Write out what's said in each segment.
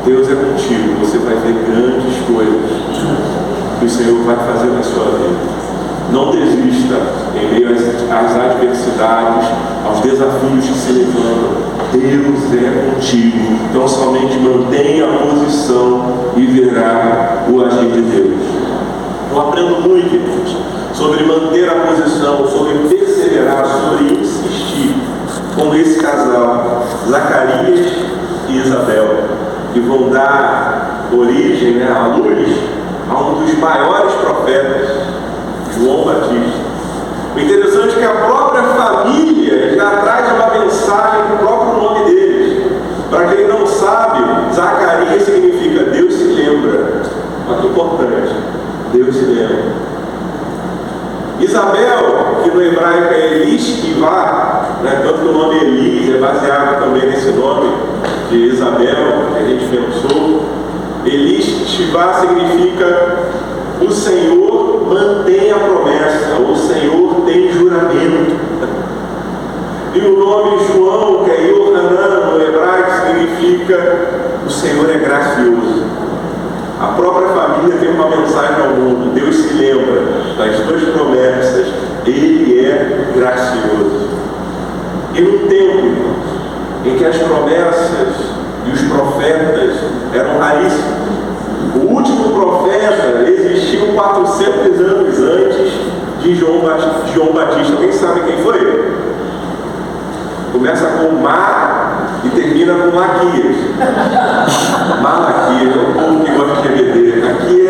Deus é contigo, você vai ver grandes coisas que o Senhor vai fazer na sua vida. Não desista em meio às adversidades, aos desafios que se levantam. Deus é contigo. Então somente mantenha a posição e verá o agir de Deus. Eu aprendo muito, irmãos, sobre manter a posição, sobre perseverar, sobre insistir com esse casal, Zacarias e Isabel, que vão dar origem, à luz a um dos maiores profetas, João Batista. O interessante é que a própria família já traz uma mensagem com o próprio nome deles. Para quem não sabe, Zacarias significa Deus se lembra. Olha que importante, Deus se lembra. Isabel, que no hebraico é Elishkivá, tanto que o nome Elis é baseado também nesse nome de Isabel, que a gente pensou. Elishkivá significa o Senhor mantém a promessa, o Senhor tem juramento. E o nome João, que é Yohanan, no hebraico, significa o Senhor é gracioso. A própria família tem uma mensagem ao mundo. Deus se lembra das duas promessas. Ele é gracioso. E no tempo em que as promessas e os profetas eram raríssimos, o último profeta existiu 400 anos antes de João Batista. Alguém sabe quem foi? Começa com Mar e termina com Malaquias. Malaquias é o povo que gosta de GBD. Aqui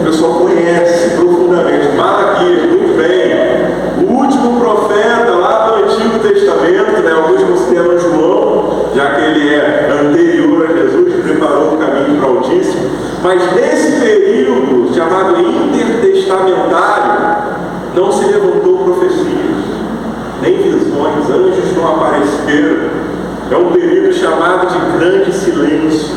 o pessoal conhece profundamente. Malaquias, muito bem. O último profeta lá do Antigo Testamento, alguns consideram João, já que ele é anterior a Jesus, preparou o caminho para o Altíssimo. Mas nesse período chamado intertestamentário, não se levantou profecias, nem visões, anjos não apareceram. É um período chamado de grande silêncio,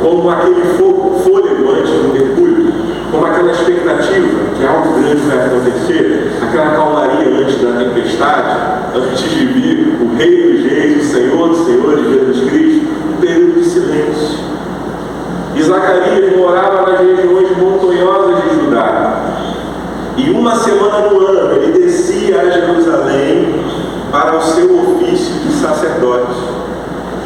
como aquele fôlego antes do mergulho, como aquela expectativa que algo grande vai acontecer, aquela calmaria antes da tempestade, antes de vir o Rei dos Reis, o Senhor dos Senhores, Jesus Cristo. Um período de silêncio. E Zacarias morava nas regiões montanhosas de Judá. E uma semana no ano ele descia a Jerusalém para o seu ofício de sacerdote.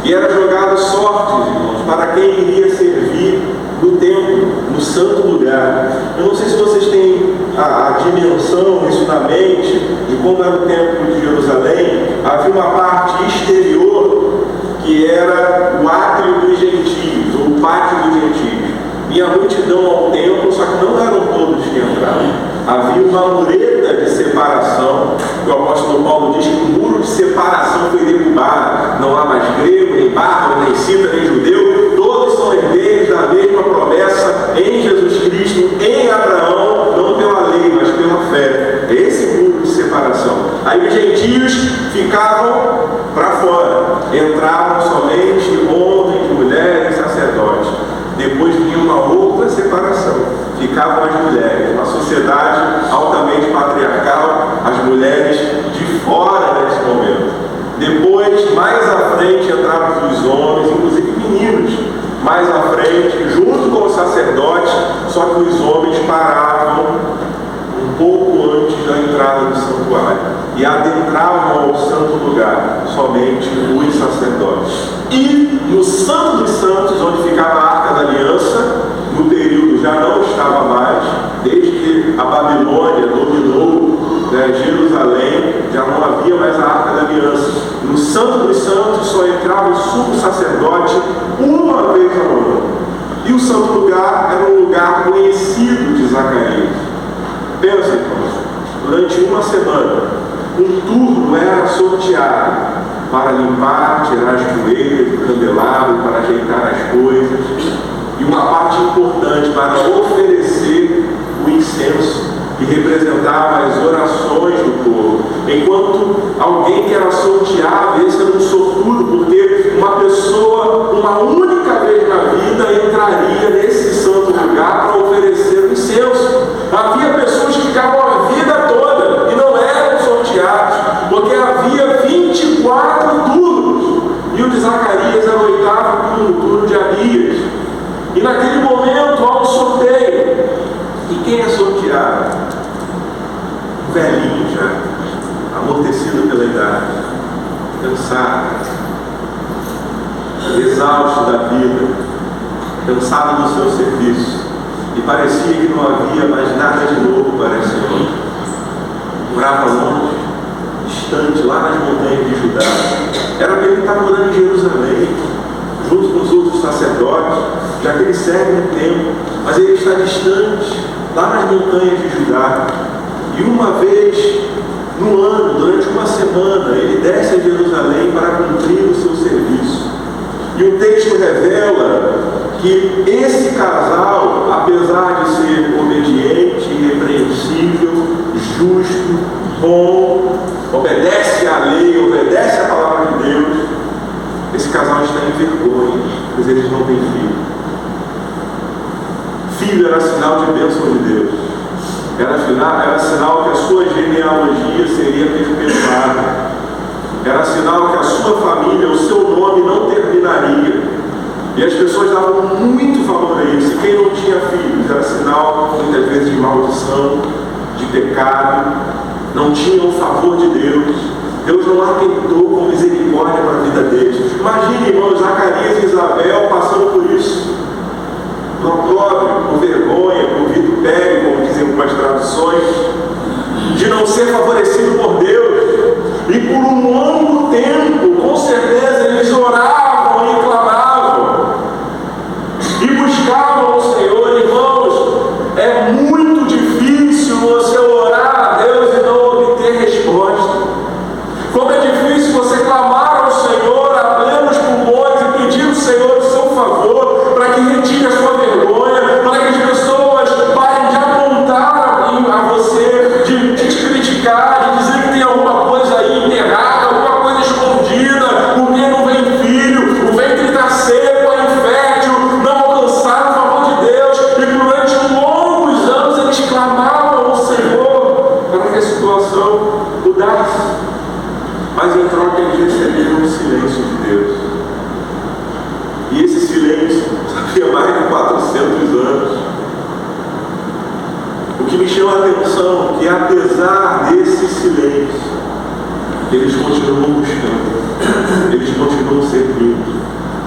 E era jogado sortes, irmãos, para quem iria servir no templo, no santo lugar. Eu não sei se vocês têm a dimensão, isso na mente, de como era o templo de Jerusalém. Havia uma parte exterior que era o átrio dos gentios, ou o pátio dos gentios. Vinha multidão ao templo, só que não eram todos que entravam. Havia uma mureta de separação, que o apóstolo Paulo diz que o muro de separação foi derrubado. Não há mais grego, nem bárbaro, nem cita, nem judeu. Todos são herdeiros da mesma promessa em Jesus Cristo, em Abraão, não pela lei, mas pela fé. Esse muro de separação. Aí os gentios ficavam para fora. Entravam somente homens, mulheres, sacerdotes. Depois vinha uma outra separação. Ficavam as mulheres, uma sociedade altamente patriarcal, as mulheres de fora nesse momento. Depois, mais à frente, entravam os homens, inclusive meninos, mais à frente, junto com os sacerdotes, só que os homens paravam um pouco antes da entrada do santuário e adentravam ao santo lugar somente os sacerdotes. E no Santo dos Santos, onde ficava a Arca da Aliança, no período já não estava mais, desde que a Babilônia dominou Jerusalém, já não havia mais a Arca da Aliança. No Santo dos Santos só entrava o sumo sacerdote uma vez ao ano. E o santo lugar era um lugar conhecido de Zacarias. Pensa, irmãos, durante uma semana, um turno era sorteado para limpar, tirar as poeiras do candelabro, para ajeitar as coisas. E uma parte importante para oferecer o incenso, que representava as orações do povo. Enquanto alguém que era sorteado, esse era um sortudo, porque uma pessoa, uma única vez na vida, entraria nesse santo lugar para oferecer o incenso. Havia pessoas que ficavam a vida toda e não eram sorteados, porque havia 24 turnos. E o de Zacarias era o 8º turno, o turno de Abias. E naquele momento há um sorteio. E quem é sorteado? Um velhinho já, amortecido pela idade, cansado, exausto da vida, cansado do seu serviço. E parecia que não havia mais nada de novo para esse homem. Morava longe, distante, lá nas montanhas de Judá. Era para ele estar morando em Jerusalém, junto com os outros sacerdotes, já que ele serve no templo, mas ele está distante, lá nas montanhas de Judá. E uma vez no ano, durante uma semana, ele desce a Jerusalém para cumprir o seu serviço. E o texto revela que esse casal, apesar de ser obediente, irrepreensível, justo, bom, obedece à lei, obedece à palavra de Deus, esse casal está em vergonha, pois eles não têm filho. Filho era sinal de bênção de Deus. Era sinal que a sua genealogia seria perpetuada. Era sinal que a sua família, o seu nome não terminaria. E as pessoas davam muito valor a isso. E quem não tinha filhos era sinal, muitas vezes, de maldição, de pecado. Não tinha o favor de Deus. Deus não atentou com misericórdia para a vida deles. Imagine, irmãos, Zacarias e Isabel passando por isso. No opróbrio, por vergonha, por vitupério, como dizem algumas traduções, de não ser favorecido por Deus. E por um longo tempo, com certeza, eles oravam e clamavam e buscavam o Senhor. Irmãos, é muito difícil você orar a Deus e não obter resposta. Como é difícil você clamar ao Senhor a plenos pulmões e pedir ao Senhor o seu favor para que retire a sua vergonha, para que as pessoas parem de apontar a você, de te criticar, de dizer que tem alguma coisa aí enterrada, alguma coisa escondida, porque não vem filho, o ventre está seco, é infértil, não alcançaram o favor de Deus. E durante longos anos eles clamavam ao Senhor para que a situação mudasse. Mas em troca eles receberam o silêncio de Deus. E esse silêncio havia mais de 400 anos. O que me chama a atenção é que, apesar desse silêncio, eles continuam buscando, eles continuam servindo.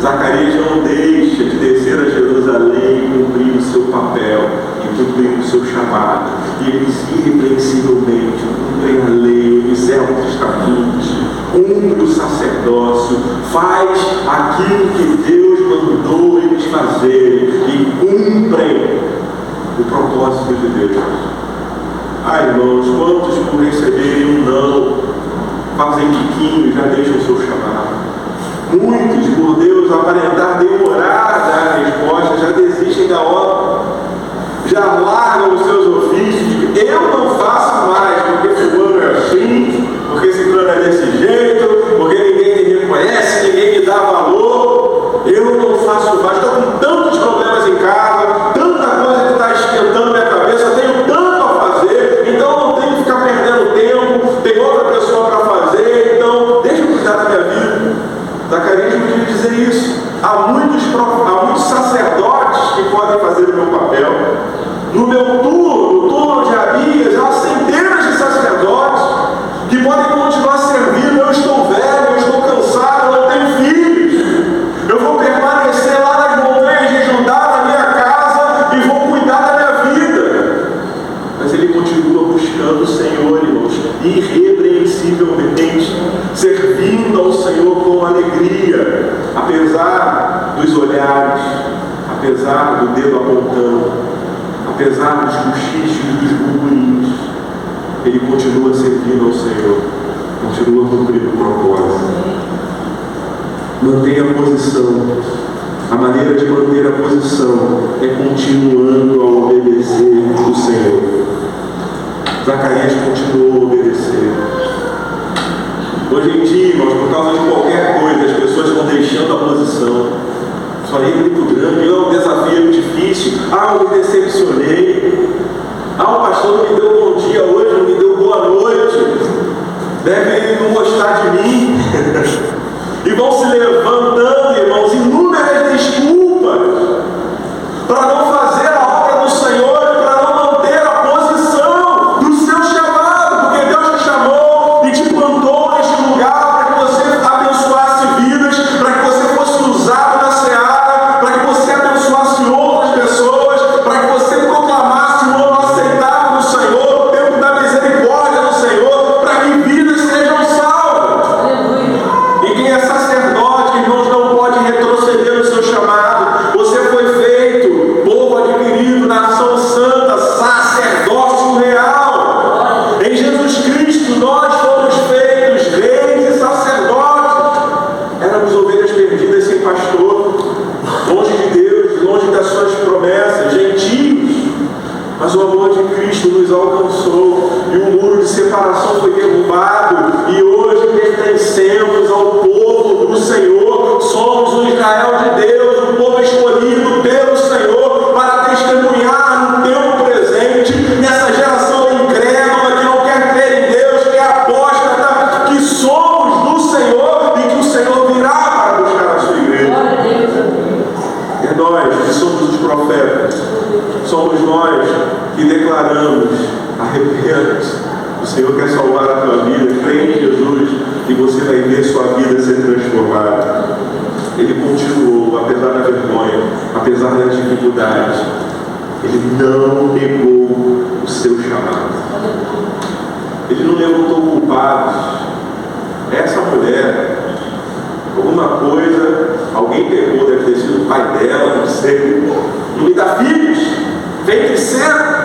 Zacarias não deixa de descer a Jerusalém e cumprir o seu papel, e cumprir o seu chamado. E eles irrepreensivelmente cumprem a lei, observam os estatutos, cumpre o sacerdócio, faz aquilo que Deus mandou eles fazerem e cumprem o propósito de Deus. Irmãos, quantos por receberem um não fazem biquinho e já deixam o seu chamado? Muitos, por Deus aparentar demorar a dar a resposta, já desistem da obra, já largam os seus ofícios. Eu não faço mais, porque fulano é assim, porque ciclano é desse jeito, porque ninguém me reconhece, ninguém me dá valor. Eu não faço mais, estou com tantos problemas em casa, tanta coisa que está esquentando minha cabeça, eu tenho tanto a fazer, então não tenho que ficar perdendo tempo, tem outra pessoa para fazer, então deixa eu cuidar da minha vida. Zacarias podia dizer isso. Há muitos sacerdotes que podem fazer o meu papel. No meu turno, no turno de Abias, há centenas de sacerdotes que podem continuar servindo. Eu estou velho, eu estou cansado, eu não tenho filhos. Eu vou permanecer lá nas montanhas de Judá, na minha casa, e vou cuidar da minha vida. Mas ele continua buscando o Senhor, irmãos, irrepreensivelmente, servindo ao Senhor com alegria, apesar dos olhares, apesar do dedo apontando, apesar dos cochichos e dos burburinhos. Ele continua servindo ao Senhor, continua cumprindo o propósito. Mantenha a posição. A maneira de manter a posição é continuando a obedecer o Senhor. Zacarias continuou a obedecer. Hoje em dia, irmãos, por causa de qualquer coisa, as pessoas estão deixando a posição. Falei muito grande, um desafio difícil. Eu me decepcionei. O pastor não me deu bom dia hoje, não me deu boa noite. Deve não gostar de mim. E vão se levantando, irmãos, inúmeras desculpas. apesar da vergonha, apesar das dificuldades, ele não negou o seu chamado. Ele não levantou culpados. Essa mulher, alguma coisa, alguém pegou, deve ter sido o pai dela, não sei, não me dá filhos, vem crescer.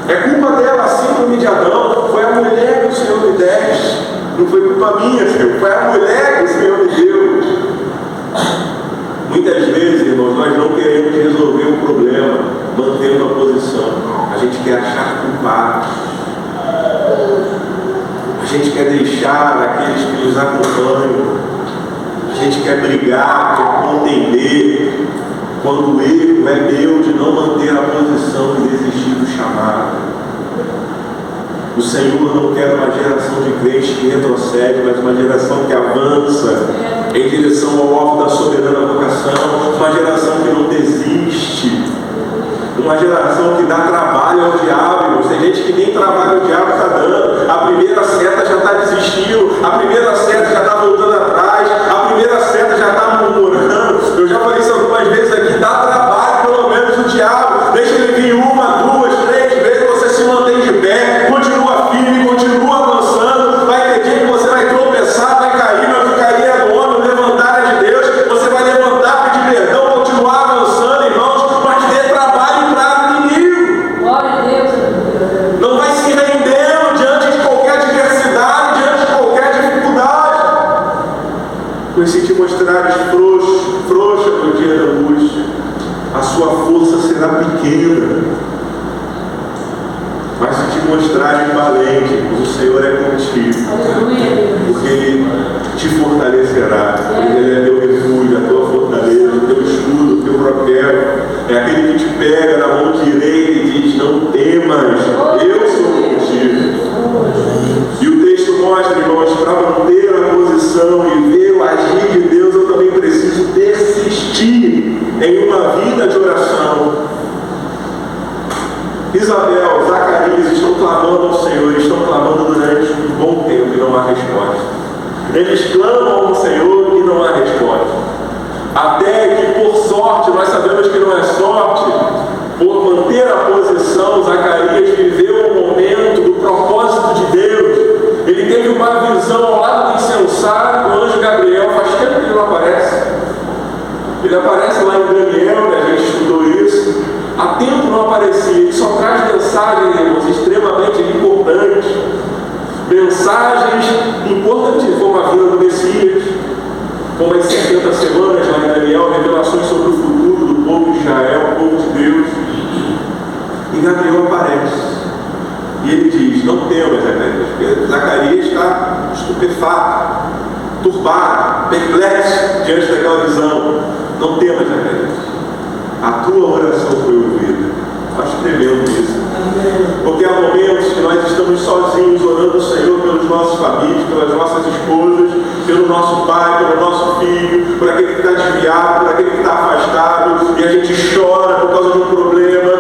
É culpa dela, assim como de Adão. Foi a mulher que o Senhor me deste. Não foi culpa minha, Senhor. Foi a mulher que o Senhor me deu. Muitas vezes, irmãos, nós não queremos resolver um problema mantendo a posição. A gente quer achar culpados. A gente quer deixar aqueles que nos acompanham. A gente quer brigar, quer contender. Quando o erro é meu de não manter a posição e desistir do chamado. O Senhor não quer uma geração de crentes que retrocede, mas uma geração que avança em direção ao alvo da soberana vocação, uma geração que não desiste, uma geração que dá trabalho ao diabo, irmãos. Tem gente que nem trabalho ao diabo está dando. A primeira seta já está desistindo, a primeira seta já está voltando atrás, a primeira seta já está murmurando. Eu já falei isso algumas vezes aqui, dá trabalho pelo menos o diabo, deixa ele vir 1, 2, 3 vezes, você se mantém de pé, continua firme, continua avançando. Vai ter dia que você vai tropeçar, vai cair, mas o cair é do homem, o levantar é de Deus. Você vai levantar, pedir perdão, continuar avançando, irmãos, mas dê trabalho para o inimigo. Glória a Deus. Não vai se rendendo diante de qualquer adversidade, diante de qualquer dificuldade. Pois se te mostrares frouxa no dia da luz, a sua força será pequena. Mas se te mostrares valente, o Senhor é contigo. Aleluia. Porque Ele te fortalecerá. Ele é teu refúgio, a tua fortaleza, o teu escudo, o teu profeta. É aquele que te pega na mão direita e diz: não temas, eu sou contigo. E o texto mostra, irmãos, para manter a posição e ver o agir de Deus, eu também preciso persistir em uma vida de oração. Isabel, Zacarias estão clamando ao Senhor, estão clamando durante um bom tempo e não há resposta. Eles clamam ao Senhor e não há resposta. Até que, por sorte, nós sabemos que não é sorte, por manter a posição, Zacarias viveu um momento do propósito de Deus. Ele teve uma visão ao lado do incensário do anjo Gabriel. Faz tempo que ele não aparece. Ele aparece lá em Daniel, né? A gente estudou isso. Há tempo não aparecia. Ele só traz mensagens, irmãos, extremamente importantes. Mensagens importantes, como a vinda do Messias, como as 70 semanas lá em Daniel, revelações sobre o futuro do povo de Israel, o povo de Deus. E Gabriel aparece. E ele diz: não temas, Zacarias, porque Zacarias está estupefato, turbado, perplexo diante daquela visão. Não temas, Zacarias. A tua oração foi ouvida. Acho tremendo isso. Porque há momentos que nós estamos sozinhos orando ao Senhor pelos nossos famílias, pelas nossas esposas, pelo nosso pai, pelo nosso filho, por aquele que está desviado, por aquele que está afastado, e a gente chora por causa de um problema,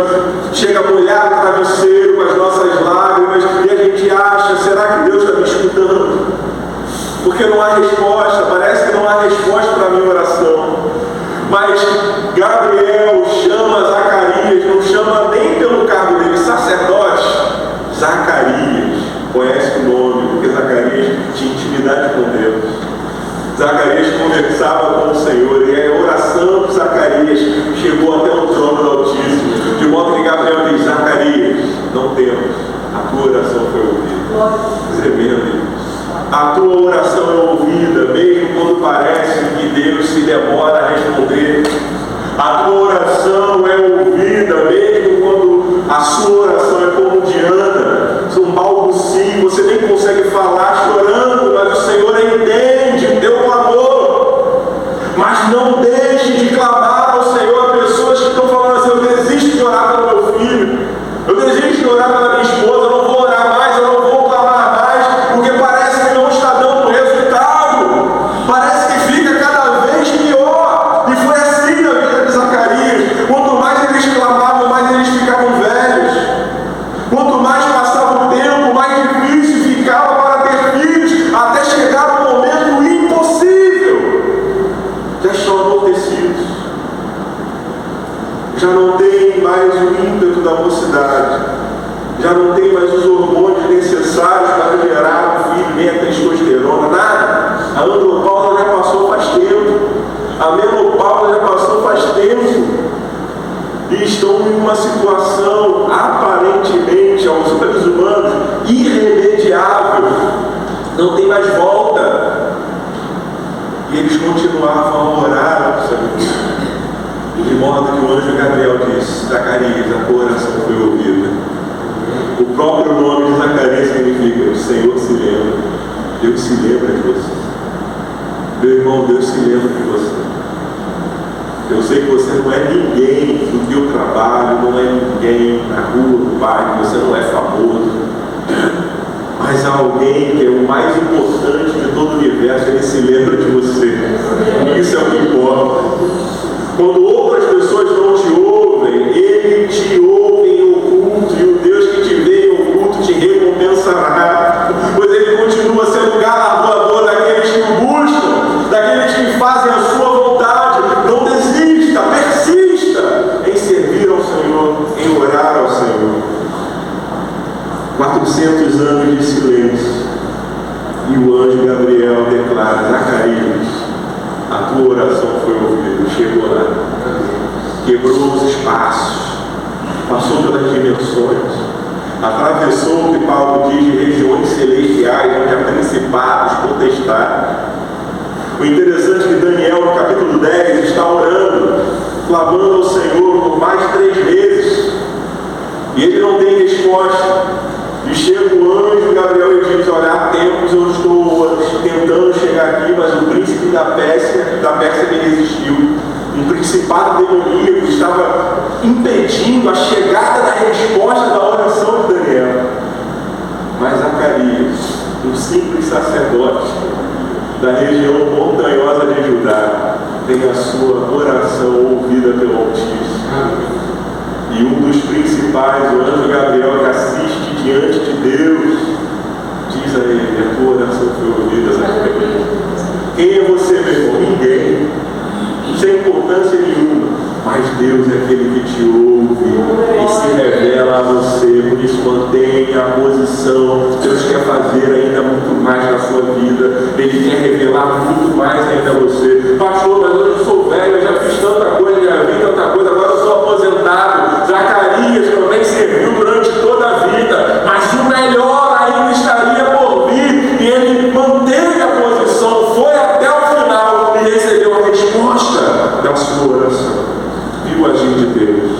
chega a molhar o travesseiro com as nossas lágrimas, e a gente acha: será que Deus está me escutando? Porque não há resposta, parece que não há resposta para a minha oração. Mas Gabriel chama Zacarias, não chama nem pelo cargo dele, sacerdote. Zacarias, conhece o nome, porque Zacarias tinha intimidade com Deus. Zacarias conversava com o Senhor, e a oração de Zacarias chegou até o trono do Altíssimo, de modo que Gabriel diz: Zacarias, não temas, a tua oração foi ouvida. Tremendo. A tua oração é ouvida, mesmo quando parece que Deus se demora a responder. A tua oração é ouvida, mesmo quando a sua oração é como de Ana, um balbucio, você nem consegue falar chorando, mas o Senhor entende o teu clamor. Mas não deixe de clamar ao Senhor. Há pessoas que estão falando assim: eu desisto de orar pelo meu filho, eu desisto de orar pela minha esposa, eu não vou orar mais, eu não vou clamar mais, porque parece que não está dando resultado, parece que fica cada vez pior. E foi assim na vida de Zacarias. Quanto mais eles clamavam, mais eles ficavam velhos. Quanto mais passava o tempo, mais difícil ficava para ter filhos, até chegar o momento da mocidade. Já não tem mais os hormônios necessários para liberar o filho, nem a testosterona, nada. A andropausa já passou faz tempo. A menopausa já passou faz tempo. E estão em uma situação aparentemente, aos olhos humanos, irremediável. Não tem mais volta. E eles continuavam a orar ao Senhor. De modo que o anjo Gabriel disse: Zacarias, a tua oração foi ouvida. O próprio nome de Zacarias significa: o Senhor se lembra. Deus se lembra de você. Meu irmão, Deus se lembra de você. Eu sei que você não é ninguém no teu trabalho, não é ninguém na rua, no bairro, você não é famoso. Mas há alguém que é o mais importante de todo o universo, ele se lembra de você. Isso é o que importa. Quando outras pessoas não te ouvem, ele te ouve em oculto, e o Deus que te vê em oculto te recompensará. Pois ele continua sendo galardoador daqueles que o buscam, daqueles que fazem a sua vontade. Não desista, persista em servir ao Senhor, em orar ao Senhor. 400 anos de silêncio, e o anjo Gabriel declara: Zacarias, a tua oração foi ouvida. Chegou lá, quebrou os espaços, passou pelas dimensões, atravessou o que Paulo diz de regiões celestiais, onde há principados, potestades. O interessante é que Daniel, no capítulo 10, está orando, clamando ao Senhor por mais 3 meses, e ele não tem resposta. E chega o anjo Gabriel e diz: olha, há tempos eu estou tentando chegar aqui, mas o príncipe da Pérsia me resistiu. Um principado demoníaco estava impedindo a chegada da resposta da oração de Daniel. Mas Zacarias, um simples sacerdote da região montanhosa de Judá, tem a sua oração ouvida pelo Altíssimo. E um dos principais, o anjo Gabriel, que assiste diante de Deus, diz a ele: a tua oração foi ouvida, Zacarias. Quem é você, meu irmão? Ninguém. Sem importância nenhuma. Mas Deus é aquele que te ouve e se revela a você. Por isso, mantenha a posição. Deus quer fazer ainda muito mais na sua vida. Ele quer revelar muito mais ainda a você. Pastor, mas hoje eu sou velho, eu já fiz tanta coisa, já vi tanta coisa, agora eu sou aposentado. Zacarias também serviu durante toda a vida, mas o melhor ainda estaria por vir. E ele manteve a posição, foi até o final e recebeu a resposta da sua oração. Viu o agir de Deus.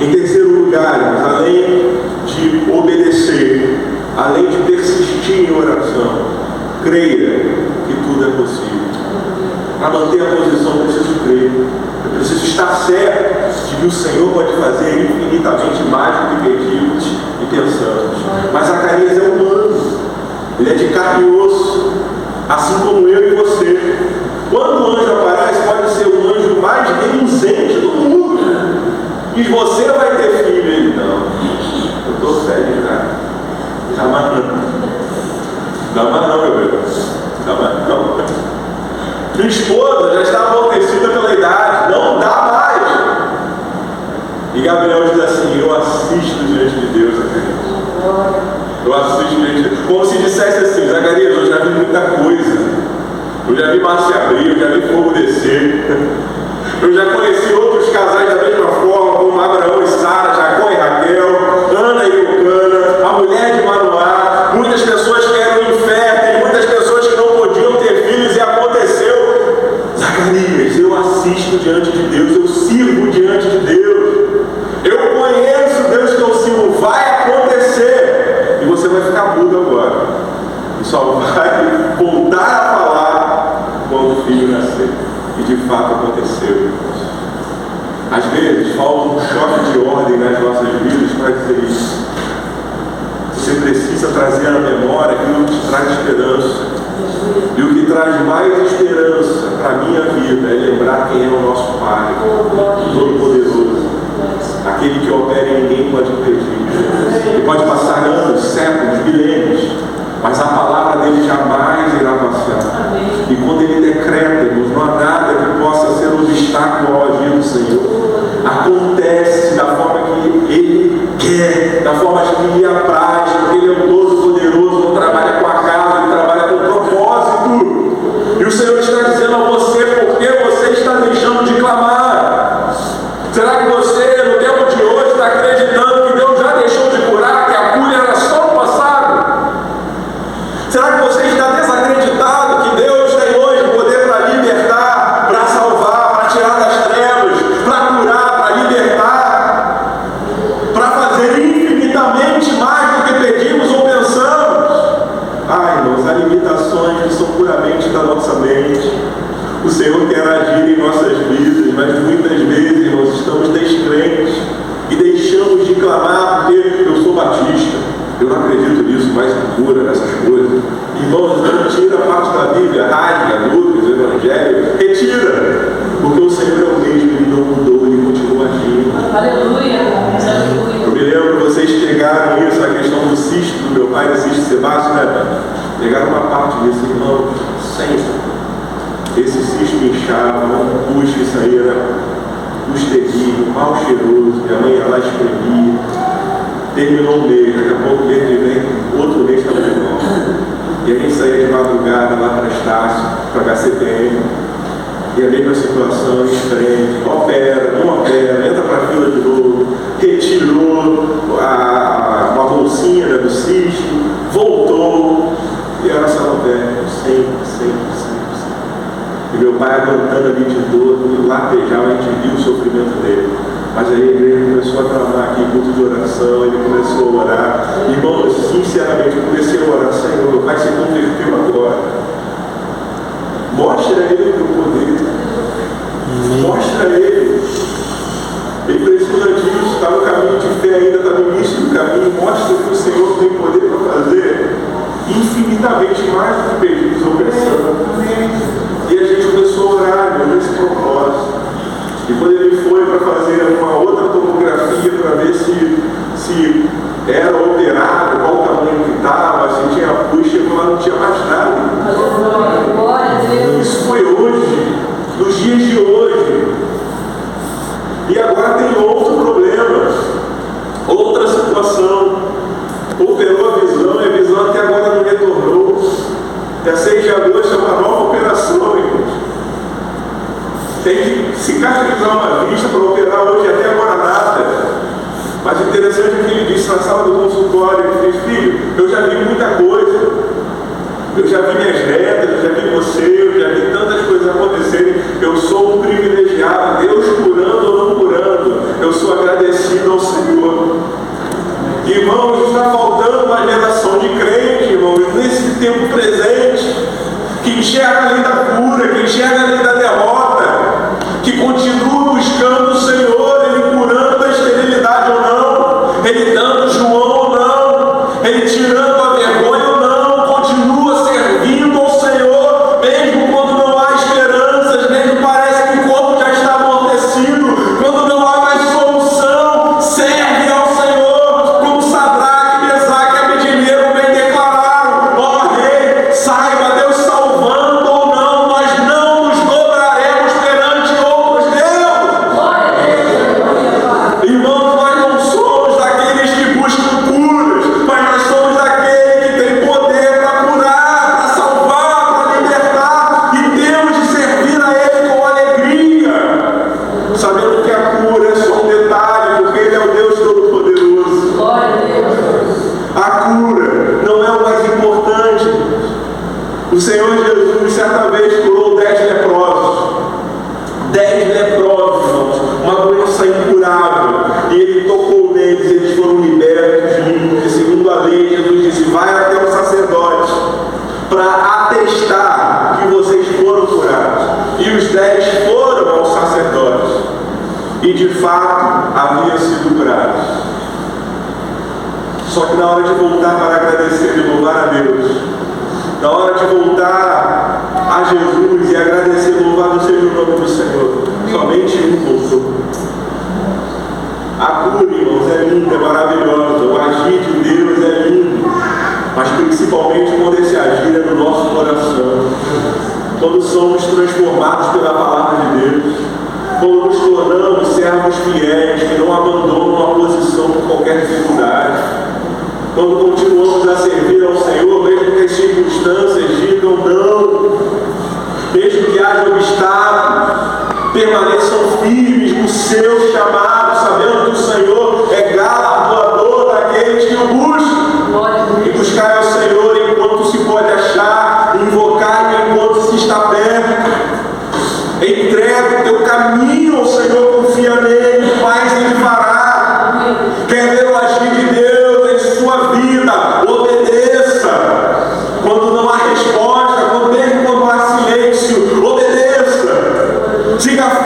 Em terceiro lugar, além de obedecer, além de persistir em oração, creia que tudo é possível. Para manter a posição, eu preciso crer. Eu preciso estar certo de que o Senhor pode fazer infinitamente mais do que pedimos e pensamos. Mas Zacarias é humano. Ele é de carne e osso, assim como eu e você. Quando o anjo aparece, pode ser o anjo mais reluzente do mundo. E você vai ter filho. Ele: não, eu estou velho já. Dá mais não. Dá mais não, meu bebê. Dá mais não. Minha esposa já está amortecida pela idade. Não dá mais. E Gabriel diz assim: eu assisto diante de Deus, Zacarias. Eu assisto diante de Deus. Como se dissesse assim: Zacarias, eu já vi muita coisa. Eu já vi mar se abrir, eu já vi fogo descer. Eu já conheci outros casais da mesma forma, como Abraão e Sara, Jacó e Raquel, Ana e Eucana, a mulher de Manoá. Muitas pessoas que eram inférteis, muitas pessoas que não podiam ter filhos, e aconteceu. Zacarias, eu assisto diante de Deus, eu sirvo diante de Deus. Eu conheço o Deus que eu sirvo, vai acontecer. E você vai ficar mudo agora. E só vai voltar a falar quando o filho nascer. E de fato aconteceu. Às vezes falta um choque de ordem nas nossas vidas para dizer isso. Você precisa trazer à memória aquilo que te traz esperança. E o que traz mais esperança para a minha vida é lembrar quem é o nosso Pai, Todo-Poderoso, aquele que opera e ninguém pode impedir. Ele pode passar anos, séculos, milênios, mas a palavra dele jamais irá passar. E quando ele decreta, irmãos, não há nada que possa ser um obstáculo ao agir do Senhor. Acontece da forma O Senhor quer agir em nossas vidas, mas muitas vezes nós estamos descrentes e deixamos de clamar porque eu sou batista, eu não acredito nisso, mas cura nessas coisas. Irmãos, não tira a parte da Bíblia, rasga, Lucas, o Evangelho, retira, porque o Senhor é o mesmo, Ele não mudou, Ele continua agindo. Aleluia, aleluia. Eu me lembro que vocês pegaram isso, a questão do cisto, do meu pai, do cisto sebáceo, né? Pegaram uma parte desse, irmão, sempre. Esse cisto inchava, um puxa, isso aí era terrível, mal cheiroso, minha mãe ia lá espremia. Terminou o mês, daqui a pouco o mês que vem, outro mês estava de novo. E a gente saía de madrugada lá para Estácio, para HCPM, e a mesma situação, espreme, opera, não opera, entra para a fila de novo, retirou uma bolsinha, né, do cisto, voltou, e era salopé, sempre. E meu pai aguentando ali de dor, latejava, a gente viu o sofrimento dele. Mas aí a igreja começou a clamar aqui, culto de oração, ele começou a orar. Irmãos, sinceramente, eu comecei a orar, Senhor, meu pai se converteu agora. Mostra a ele o teu poder. Mostra a ele. Ele precisa disso, está no caminho de fé ainda, está no início do caminho. Mostra que o Senhor tem poder para fazer infinitamente mais do que pedimos ou pensamos. E a gente começou a orar nesse propósito. E quando ele foi para fazer uma outra tomografia para ver se era operado, qual o tamanho que estava, se tinha pus, chegou lá, não tinha mais nada. Glória a Deus. Isso foi hoje, nos dias de hoje. E agora tem outro problema, outra situação. Operou a visão e a visão até agora não retornou. Dia 6 de agosto é uma nova operação, irmãos. Tem que cicatrizar uma vista para operar hoje, até agora nada. Mas interessante é que ele disse na sala do consultório, ele disse, filho, eu já vi muita coisa. Eu já vi minhas netas, eu já vi você, eu já vi tantas coisas acontecerem. Eu sou um privilegiado, Deus curando ou não curando. Eu sou agradecido ao Senhor. Irmãos, está faltando uma geração de crentes, irmãos, nesse tempo presente, que enxerga além da cura, que enxerga além da derrota, que continua buscando o Senhor, Ele curando da esterilidade ou não, Ele dando João ou não, Ele tirando a vergonha ou não, continua servindo ao Senhor, mesmo quando não há esperanças, mesmo parece que o corpo já está amortecido, quando não há mais solução, serve ao Senhor, como Sadraque, Mesaque e Abednego bem declararam, ó Rei, saiba Deus salvando ou não, nós não nos dobraremos perante outros deuses. Irmãos, nós não somos daqueles que buscam curas, mas nós somos daquele que tem poder para curar, para salvar, para libertar, e temos de servir a Ele com alegria, sabendo que a cura é só um detalhe, porque Ele é o Deus Todo-Poderoso. Glória a Deus. A cura não é o mais importante. O Senhor Jesus certa vez curou 10 leprosos. 10 leprosos, irmãos, uma doença incurável. E Ele tocou neles, eles foram libertos, limpos. E segundo a lei, Jesus disse, vai até o sacerdote para atestar que vocês foram curados. E os 10 foram ao sacerdote. E de fato haviam sido curados. Só que na hora de voltar para agradecer e louvar a Deus, na hora de voltar a Jesus e agradecer, louvado seja o nome do Senhor, somente um voltou. A cura, irmãos, é linda, é maravilhosa, o agir de Deus é lindo, mas principalmente quando esse agir é no nosso coração, quando somos transformados pela palavra de Deus, quando nos tornamos servos fiéis, que não abandonam a posição por qualquer dificuldade, quando continuamos a servir ao Senhor, mesmo que as circunstâncias digam não, mesmo que haja obstáculos, permaneçam firmes no seu chamado, sabendo que o Senhor é galardoador daqueles que o buscam. E buscar ao Senhor enquanto se pode achar, invocar enquanto se está perto. Entrega o teu caminho ao Senhor, confia nele, faz ele fará. Quer ver o agir de Deus em sua vida? Obedeça. Quando não há resposta, mesmo quando há silêncio, obedeça.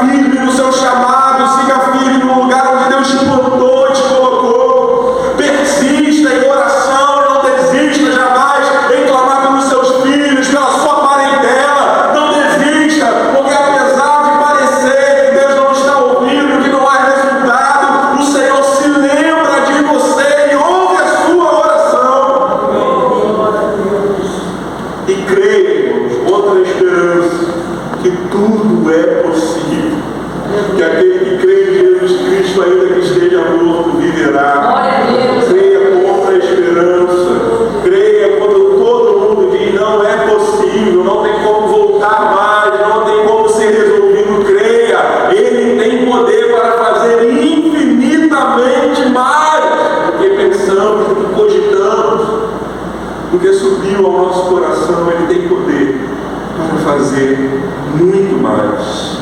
firme no seu chamado, siga firme no lugar onde Deus te plantou e te colocou. Persista em oração, não desista jamais em clamar pelos seus filhos, pela sua parentela. Não desista, porque apesar de parecer que Deus não está ouvindo, que não há resultado, o Senhor se lembra de você e ouve a sua oração. E creia, irmãos, outra esperança, que tudo é possível, que aquele que crê em Jesus Cristo, ainda que esteja morto, viverá. Glória a Deus. Creia contra a esperança, creia quando todo mundo diz não é possível, não tem como voltar mais, não tem como ser resolvido. Creia, Ele tem poder para fazer infinitamente mais do que pensamos, do que cogitamos, do que subiu ao nosso coração. Ele tem poder para fazer muito mais.